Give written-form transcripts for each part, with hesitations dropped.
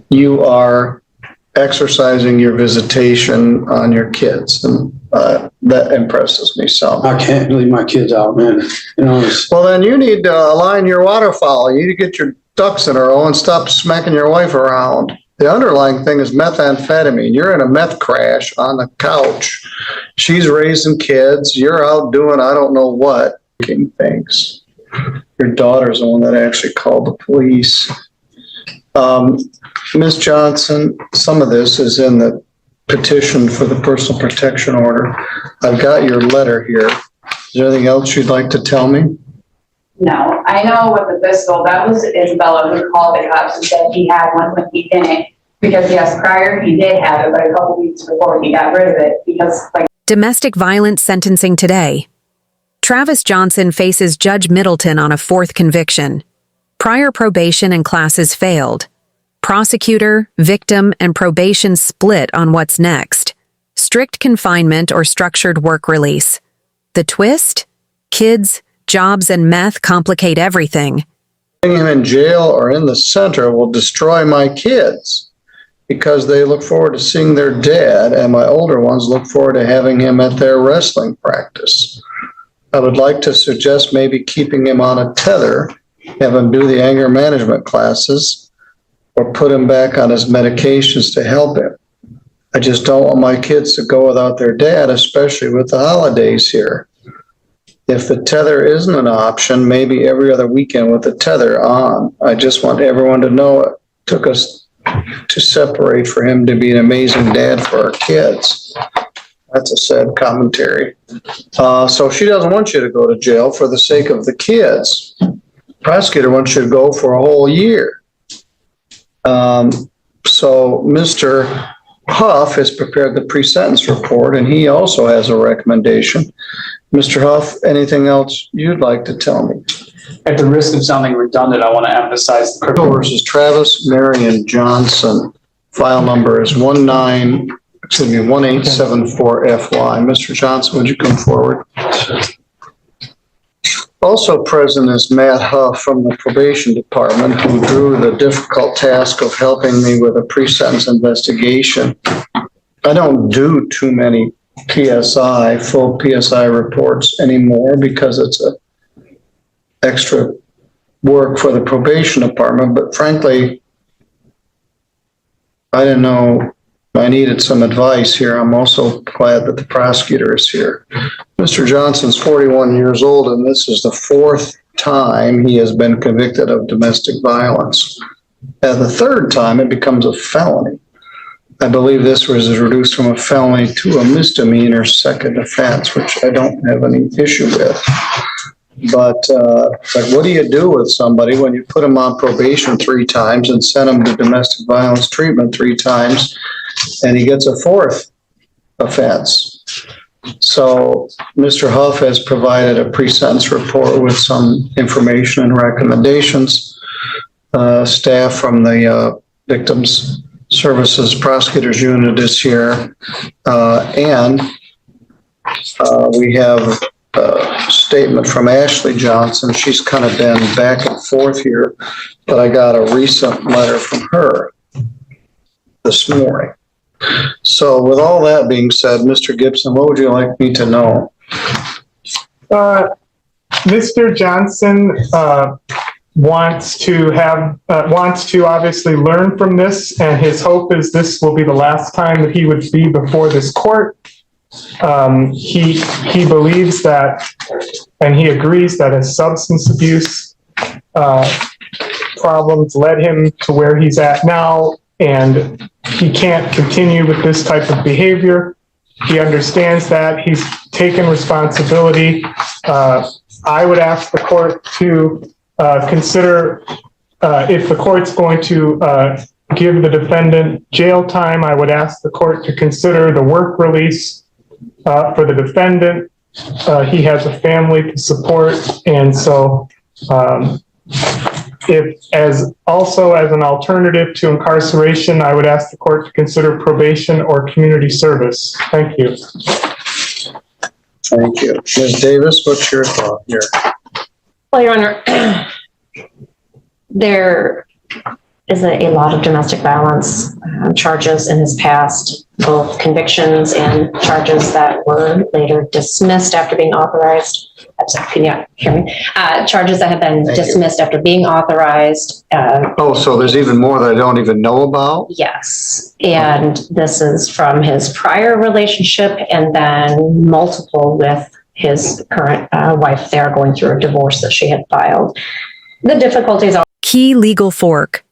you are exercising your visitation on your kids, and that impresses me some. I can't leave my kids out, man. You know. Well, then you need to align your waterfowl. You need to get your ducks in a row and stop smacking your wife around. The underlying thing is methamphetamine. You're in a meth crash on the couch. She's raising kids. You're out doing I don't know what things. Your daughter's the one that actually called the police. Ms. Johnson, some of this is in the petition for the personal protection order. I've got your letter here. Is there anything else you'd like to tell me? No, I know with the pistol, that was Isabella who called the cops and said he had one when he didn't. Because yes, prior he did have it, but a couple weeks before he got rid of it because Domestic violence sentencing today. Travis Johnson faces Judge Middleton on a 4th conviction. Prior probation and classes failed. Prosecutor, victim, and probation split on what's next. Strict confinement or structured work release. The twist? Kids, jobs, and meth complicate everything. Putting him in jail or in the center will destroy my kids because they look forward to seeing their dad, and my older ones look forward to having him at their wrestling practice. I would like to suggest maybe keeping him on a tether, have him do the anger management classes, or put him back on his medications to help him. I just don't want my kids to go without their dad, especially with the holidays here. If the tether isn't an option, maybe every other weekend with the tether on. I just want everyone to know it took us to separate for him to be an amazing dad for our kids. That's a sad commentary. So she doesn't want you to go to jail for the sake of the kids. The prosecutor wants you to go for a whole year. So Mr. Huff has prepared the pre-sentence report, and he also has a recommendation. Mr. Huff, anything else you'd like to tell me? At the risk of sounding redundant, I want to emphasize the Criminal versus Travis Marion Johnson. File number is 1874FY. Mr. Johnson, would you come forward? Also present is Matt Huff from the probation department, who drew the difficult task of helping me with a pre-sentence investigation. I don't do too many full PSI reports anymore because it's a extra work for the probation department, but frankly, I didn't know I needed some advice here. I'm also glad that the prosecutor is here. Mr. Johnson's 41 years old, and this is the 4th time he has been convicted of domestic violence. At the 3rd time, it becomes a felony. I believe this was reduced from a felony to a misdemeanor second offense, which I don't have any issue with. But what do you do with somebody when you put them on probation 3 times and send them to domestic violence treatment 3 times, and he gets a 4th offense? So Mr. Huff has provided a pre-sentence report with some information and recommendations. Staff from the Victims Services Prosecutors Unit is here, and we have a statement from Ashley Johnson. She's kind of been back and forth here, but I got a recent letter from her this morning. So with all that being said, Mr. Gibson, what would you like me to know? Mr. Johnson wants to obviously learn from this, and his hope is this will be the last time that he would be before this court. He believes that, and he agrees that his substance abuse problems led him to where he's at now, and he can't continue with this type of behavior. He understands that. He's taken responsibility. I would ask the court to consider, if the court's going to give the defendant jail time, I would ask the court to consider the work release for the defendant. He has a family to support, and so as an alternative to incarceration, I would ask the court to consider probation or community service. Thank you. Thank you. Ms. Davis, what's your thought here? Well, Your Honor, is a lot of domestic violence charges in his past, both convictions and charges that were later dismissed after being authorized. Can you hear me? Charges that have been dismissed after being authorized. Oh, so there's even more that I don't even know about? Yes. And this is from his prior relationship and then multiple with his current wife. They are going through a divorce that she had filed. The difficulties are Key legal fork.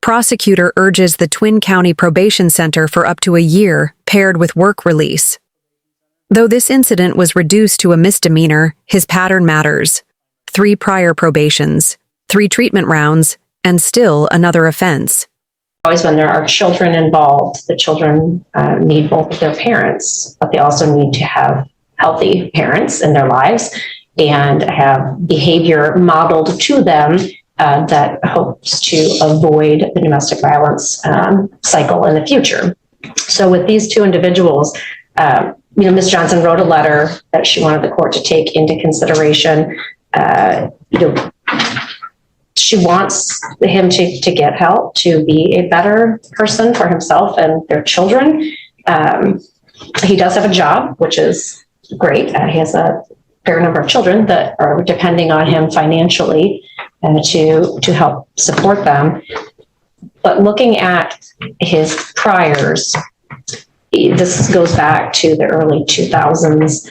Prosecutor urges the Twin County Probation Center for up to a year, paired with work release. Though this incident was reduced to a misdemeanor, his pattern matters. 3 prior probations, 3 treatment rounds, and still another offense. always when there are children involved, the children need both of their parents, but they also need to have healthy parents in their lives and have behavior modeled to them that hopes to avoid the domestic violence cycle in the future. So with these 2 individuals, Ms. Johnson wrote a letter that she wanted the court to take into consideration. She wants him to get help, to be a better person for himself and their children. He does have a job, which is great. He has a fair number of children that are depending on him financially to help support them. But looking at his priors, this goes back to the early 2000s.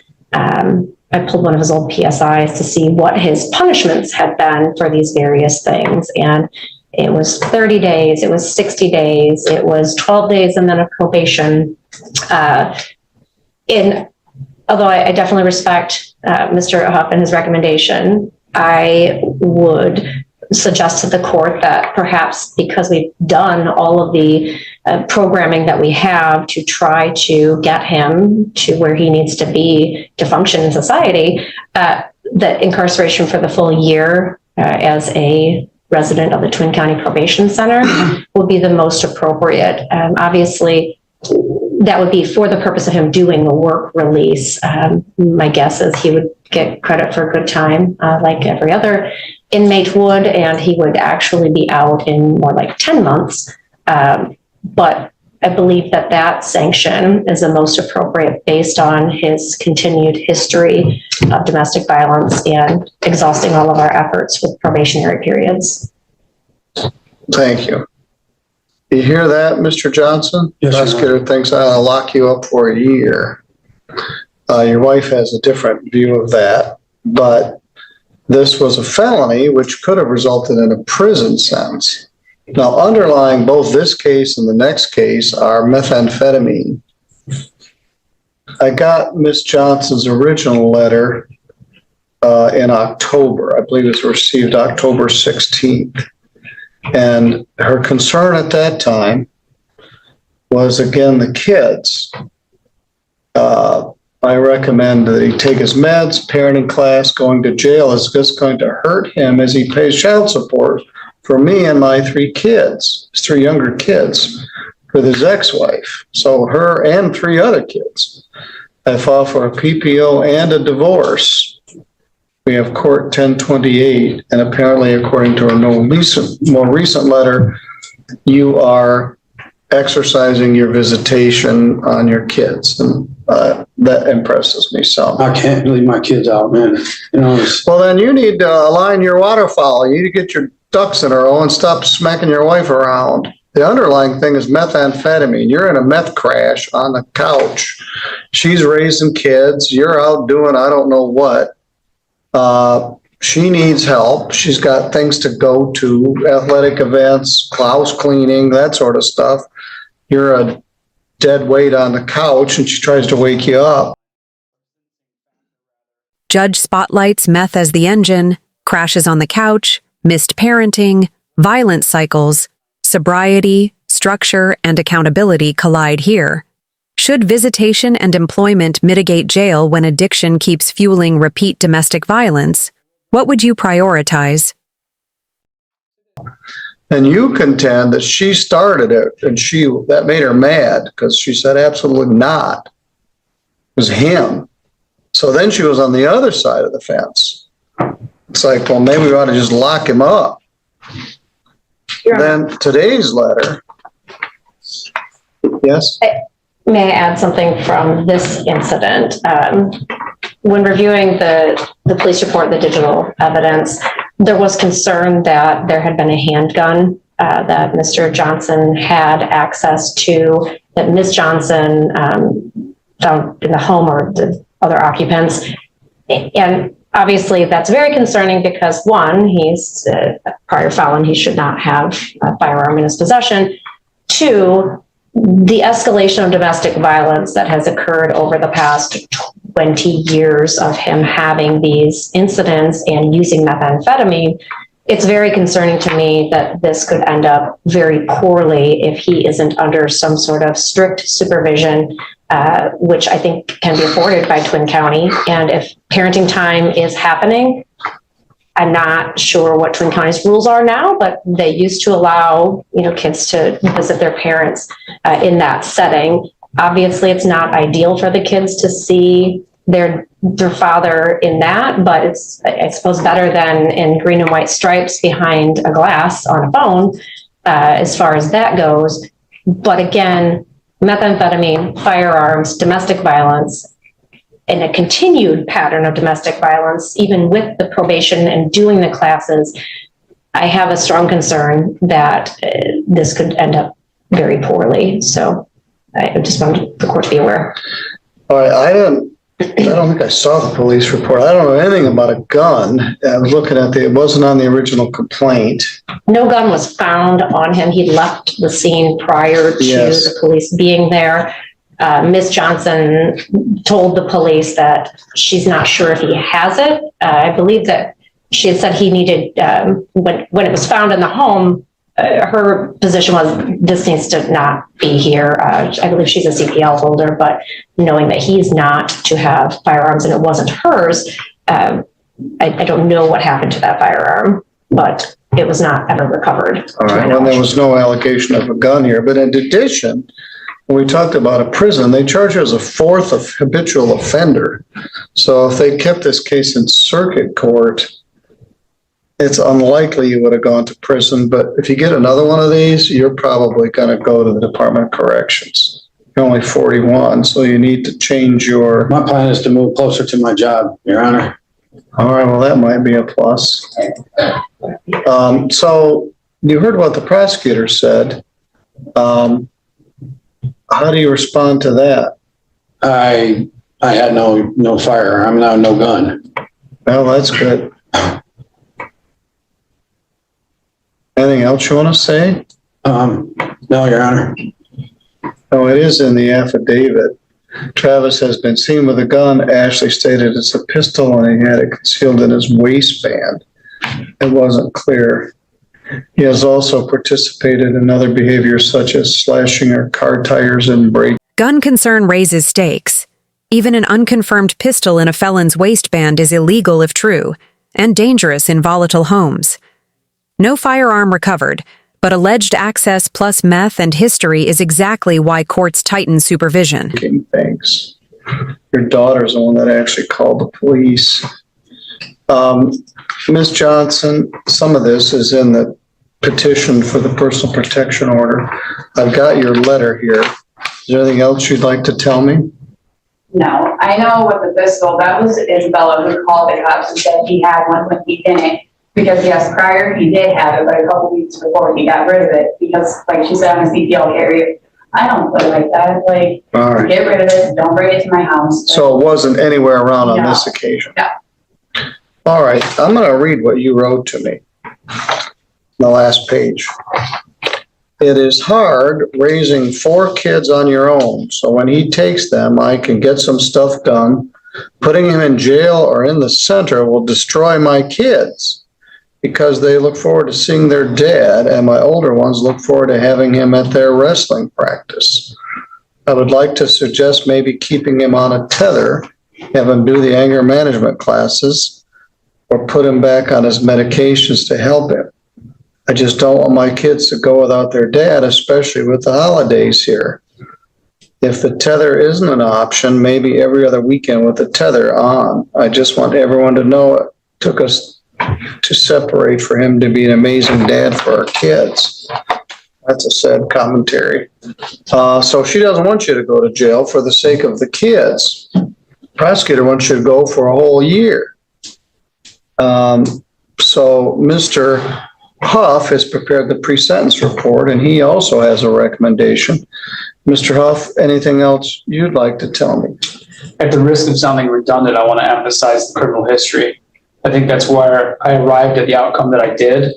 I pulled one of his old PSIs to see what his punishments had been for these various things. And it was 30 days, it was 60 days, it was 12 days and then a probation. Although I definitely respect Mr. Huff and his recommendation, I would suggest to the court that perhaps because we've done all of the programming that we have to try to get him to where he needs to be to function in society, that incarceration for the full year as a resident of the Twin County Probation Center would be the most appropriate. Obviously, that would be for the purpose of him doing a work release. My guess is he would get credit for good time like every other inmate would, and he would actually be out in more like 10 months. But I believe that sanction is the most appropriate based on his continued history of domestic violence and exhausting all of our efforts with probationary periods. Thank you. You hear that, Mr. Johnson? Yes, Your Honor. Prosecutor thinks I'll lock you up for a year. Your wife has a different view of that, but this was a felony which could have resulted in a prison sentence. Now, underlying both this case and the next case are methamphetamine. I got Ms. Johnson's original letter in October. I believe it was received October 16th. And her concern at that time was, again, the kids. I recommend that he take his meds, parenting class, going to jail is just going to hurt him as he pays child support for me and my 3 kids, his 3 younger kids, with his ex-wife. So her and 3 other kids. I filed for a PPO and a divorce. We have court 1028, and apparently, according to a more recent letter, you are exercising your visitation on your kids, and that impresses me some. I can't leave my kids out, man. Well, then you need to align your waterfowl. You need to get your ducks in a row and stop smacking your wife around. The underlying thing is methamphetamine. You're in a meth crash on the couch. She's raising kids. You're out doing I don't know what. She needs help. She's got things to go to, athletic events, house cleaning, that sort of stuff. You're a dead weight on the couch and she tries to wake you up. Judge spotlights meth as the engine, crashes on the couch, missed parenting, violence cycles, sobriety, structure, and accountability collide here. Should visitation and employment mitigate jail when addiction keeps fueling repeat domestic violence? What would you prioritize? And you contend that she started it and that made her mad because she said absolutely not. It was him. So then she was on the other side of the fence. It's like, well, maybe we ought to just lock him up. Your Honor. Then today's letter. Yes? May I add something from this incident? When reviewing the police report, the digital evidence, there was concern that there had been a handgun that Mr. Johnson had access to, that Ms. Johnson found in the home or the other occupants. And obviously that's very concerning because one, he's a prior felon. He should not have a firearm in his possession. Two, the escalation of domestic violence that has occurred over the past 20 years of him having these incidents and using methamphetamine, it's very concerning to me that this could end up very poorly if he isn't under some sort of strict supervision, which I think can be afforded by Twin County. And if parenting time is happening, I'm not sure what Twin County's rules are now, but they used to allow, kids to visit their parents in that setting. Obviously, it's not ideal for the kids to see their father in that, but it's, I suppose, better than in green and white stripes behind a glass on a phone, as far as that goes. But again, methamphetamine, firearms, domestic violence, and a continued pattern of domestic violence, even with the probation and doing the classes, I have a strong concern that this could end up very poorly. So I just wanted the court to be aware. All right, I don't think I saw the police report. I don't know anything about a gun. I was looking at it wasn't on the original complaint. No gun was found on him. He left the scene prior to the police being there. Ms. Johnson told the police that she's not sure if he has it. I believe that she had said he needed, when it was found in the home, her position was this needs to not be here. I believe she's a CPL holder, but knowing that he's not to have firearms and it wasn't hers, I don't know what happened to that firearm, but it was not ever recovered. All right, well, there was no allegation of a gun here, but in addition, when we talked about a prison, they charge her as a fourth of habitual offender. So if they kept this case in circuit court, it's unlikely you would have gone to prison. But if you get another one of these, you're probably going to go to the Department of Corrections. You're only 41, so you need to change your... My plan is to move closer to my job, Your Honor. All right, well, that might be a plus. So you heard what the prosecutor said. How do you respond to that? I had no firearm, no gun. Well, that's good. Anything else you want to say? No, Your Honor. Oh, it is in the affidavit. Travis has been seen with a gun. Ashley stated it's a pistol and he had it concealed in his waistband. It wasn't clear. He has also participated in other behaviors such as slashing her car tires and break. Gun concern raises stakes. Even an unconfirmed pistol in a felon's waistband is illegal if true, and dangerous in volatile homes. No firearm recovered, but alleged access plus meth and history is exactly why courts tighten supervision. Things. Your daughter's the one that actually called the police. Ms. Johnson, some of this is in the petition for the personal protection order. I've got your letter here. Is there anything else you'd like to tell me? No, I know with the pistol, that was Isabella who called the cops and said he had one when he didn't. Because yes, prior he did have it, but a couple weeks before he got rid of it. Because like she said, I'm a CPL carrier. I don't play like that. Like, All right. Get rid of it. Don't bring it to my house. So it wasn't anywhere around on No. this occasion? No. All right, I'm going to read what you wrote to me. The last page. It is hard raising 4 kids on your own. So when he takes them, I can get some stuff done. Putting him in jail or in the center will destroy my kids because they look forward to seeing their dad, and my older ones look forward to having him at their wrestling practice. I would like to suggest maybe keeping him on a tether, have him do the anger management classes, or put him back on his medications to help him. I just don't want my kids to go without their dad, especially with the holidays here. If the tether isn't an option, maybe every other weekend with the tether on. I just want everyone to know it took us to separate for him to be an amazing dad for our kids. That's a sad commentary. So she doesn't want you to go to jail for the sake of the kids. Prosecutor wants you to go for a whole year. So Mr. Huff has prepared the pre-sentence report, and he also has a recommendation. Mr. Huff, anything else you'd like to tell me? At the risk of sounding redundant, I want to emphasize the criminal history. I think that's where I arrived at the outcome that I did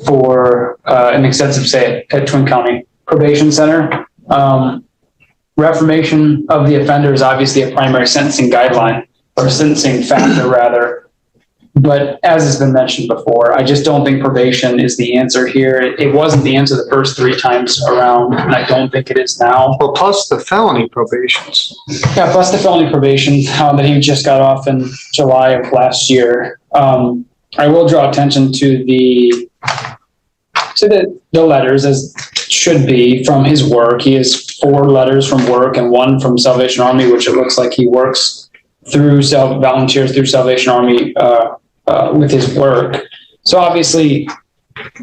for an extensive stay at Twin County Probation Center. Reformation of the offender is obviously a primary sentencing guideline, or sentencing factor rather. But as has been mentioned before, I just don't think probation is the answer here. It wasn't the answer the first 3 times around, and I don't think it is now. Well, plus the felony probations. Yeah, plus the felony probation that he just got off in July of last year. I will draw attention to the letters, as should be, from his work. He has 4 letters from work and 1 from Salvation Army, which it looks like he works through volunteers through Salvation Army with his work. So obviously,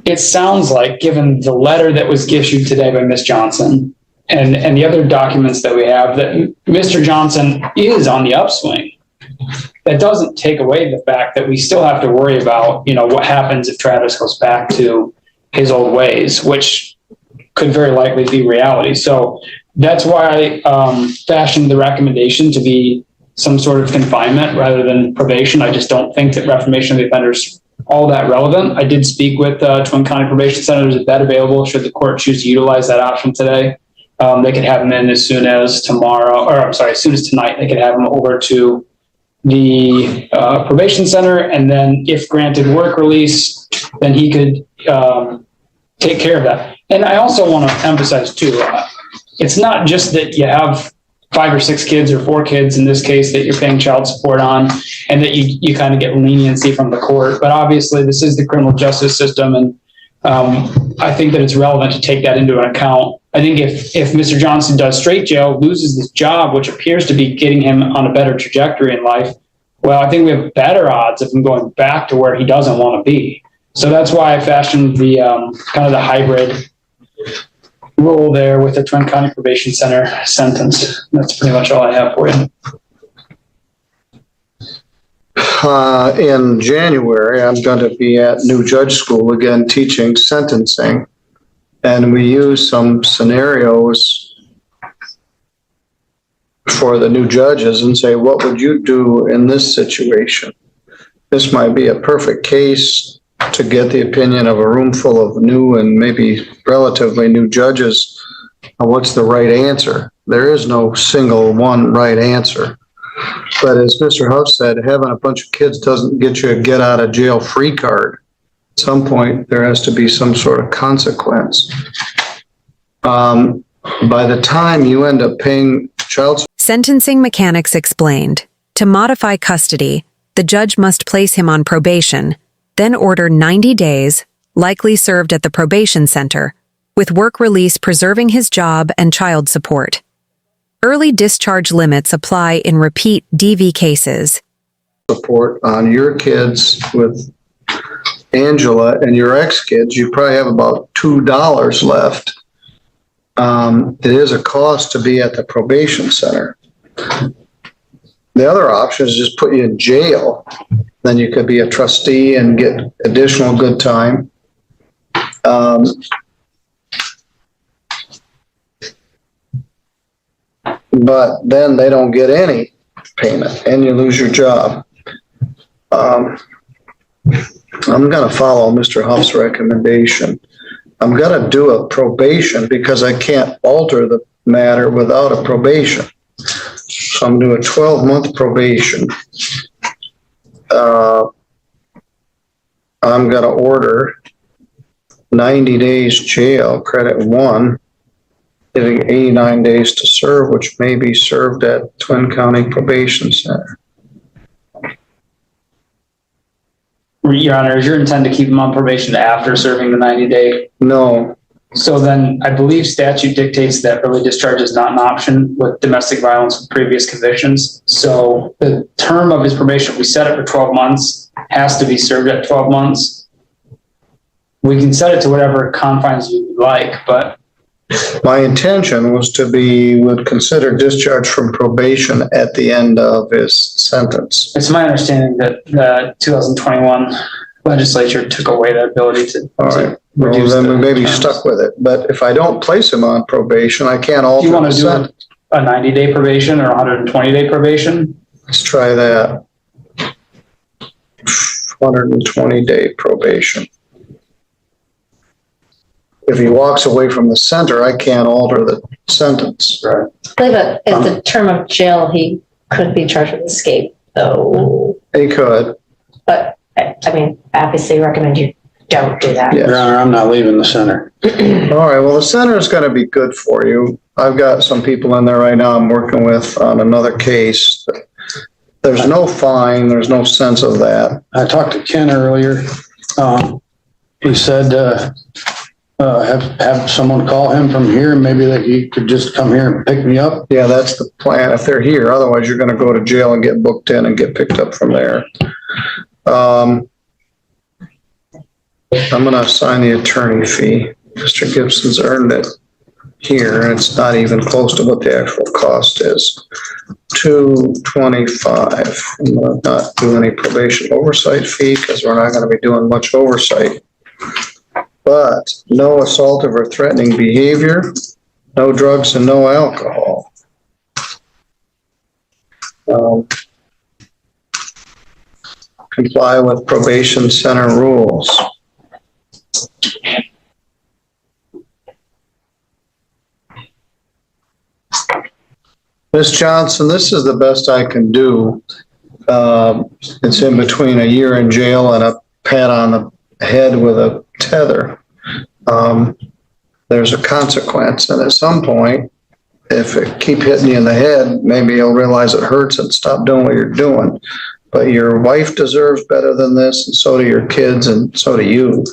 it sounds like, given the letter that was issued today by Ms. Johnson and the other documents that we have, that Mr. Johnson is on the upswing. That doesn't take away the fact that we still have to worry about, what happens if Travis goes back to his old ways, which could very likely be reality. So that's why I fashioned the recommendation to be some sort of confinement rather than probation. I just don't think that reformation of the offender is all that relevant. I did speak with Twin County Probation Center. There's a bed available should the court choose to utilize that option today. They could have him in as soon as as soon as tonight. They could have him over to the probation center, and then if granted work release, then he could take care of that. And I also want to emphasize too, it's not just that you have 5 or 6 kids or 4 kids in this case that you're paying child support on, and that you kind of get leniency from the court. But obviously this is the criminal justice system, and I think that it's relevant to take that into account. I think if Mr. Johnson does straight jail, loses this job, which appears to be getting him on a better trajectory in life, well, I think we have better odds of him going back to where he doesn't want to be. So that's why I fashioned the kind of the hybrid rule there with the Twin County Probation Center sentence. That's pretty much all I have for you. In January, I'm going to be at New Judge School again, teaching sentencing. And we use some scenarios for the new judges and say, what would you do in this situation? This might be a perfect case to get the opinion of a room full of new and maybe relatively new judges. What's the right answer? There is no single one right answer. But as Mr. Huff said, having a bunch of kids doesn't get you a get out of jail free card. At some point, there has to be some sort of consequence. By the time you end up paying child support. Sentencing Mechanics explained, to modify custody, the judge must place him on probation, then order 90 days, likely served at the probation center, with work release preserving his job and child support. Early discharge limits apply in repeat DV cases. Support on your kids with Angela and your ex-kids, you probably have about $2 left. It is a cost to be at the probation center. The other option is just put you in jail. Then you could be a trustee and get additional good time. But then they don't get any payment and you lose your job. I'm going to follow Mr. Huff's recommendation. I'm going to do a probation because I can't alter the matter without a probation. So I'm going to do a 12-month probation. I'm going to order 90 days jail, credit 1, giving 89 days to serve, which may be served at Twin County Probation Center. Your Honor, is your intent to keep him on probation after serving the 90-day? No. So then I believe statute dictates that early discharge is not an option with domestic violence with previous convictions. So the term of his probation, we set it for 12 months, has to be served at 12 months. we can set it to whatever confines you would like, but My intention was would consider discharge from probation at the end of his sentence. it's my understanding that the 2021 legislature took away that ability to All right. Well, reduce then we the may be terms. stuck with it, but if I don't place him on probation, I can't Do alter you want the to do sentence. a 90-day probation or 120-day probation? Let's try that. 120-day probation. If he walks away from the center, I can't alter the sentence. Right. I believe that is the term of jail, he could be charged with escape, though. He could, But, I mean, obviously recommend you don't do that. yes. Your Honor, I'm not leaving the center. All right, well, the center is gonna be good for you. I've got some people in there right now I'm working with on another case. There's no fine, there's no sense of that. I talked to Ken earlier. He said, have someone call him from here, maybe that he could just come here and pick me up. Yeah, that's the plan, if they're here. Otherwise, you're gonna go to jail and get booked in and get picked up from there. I'm gonna assign the attorney fee. Mr. Gibson's earned it here, and it's not even close to what the actual cost is. $225. I'm gonna not do any probation oversight fee because we're not gonna be doing much oversight. But no assaultive or threatening behavior, no drugs and no alcohol. Comply with probation center rules. Ms. Johnson, this is the best I can do. It's in between a year in jail and a pat on the head with a tether. There's a consequence, and at some point, if it keep hitting you in the head, maybe you'll realize it hurts and stop doing what you're doing. But your wife deserves better than this, and so do your kids, and so do you.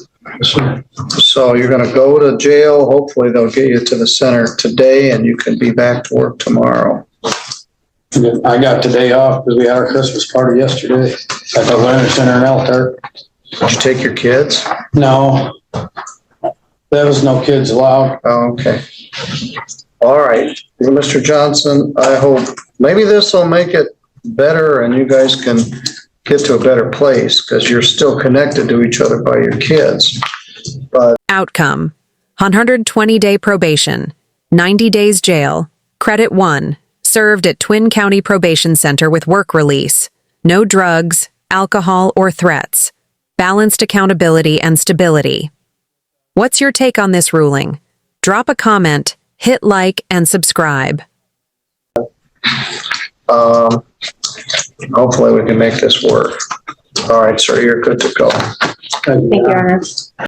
So you're gonna go to jail. Hopefully they'll get you to the center today and you can be back to work tomorrow. I got today off because we had our Christmas party yesterday at the Learning Center in Altar. Did you take your kids? No, there was no kids allowed. Oh, okay. All right. Well, Mr. Johnson, I hope maybe this will make it better and you guys can get to a better place because you're still connected to each other by your kids. But Outcome: 120-day probation, 90 days jail, credit 1, served at Twin County Probation Center with work release, no drugs, alcohol, or threats, balanced accountability and stability. What's your take on this ruling? Drop a comment, hit like, and subscribe. hopefully we can make this work. All right, sir, you're good to go. Thank you, Your Honor.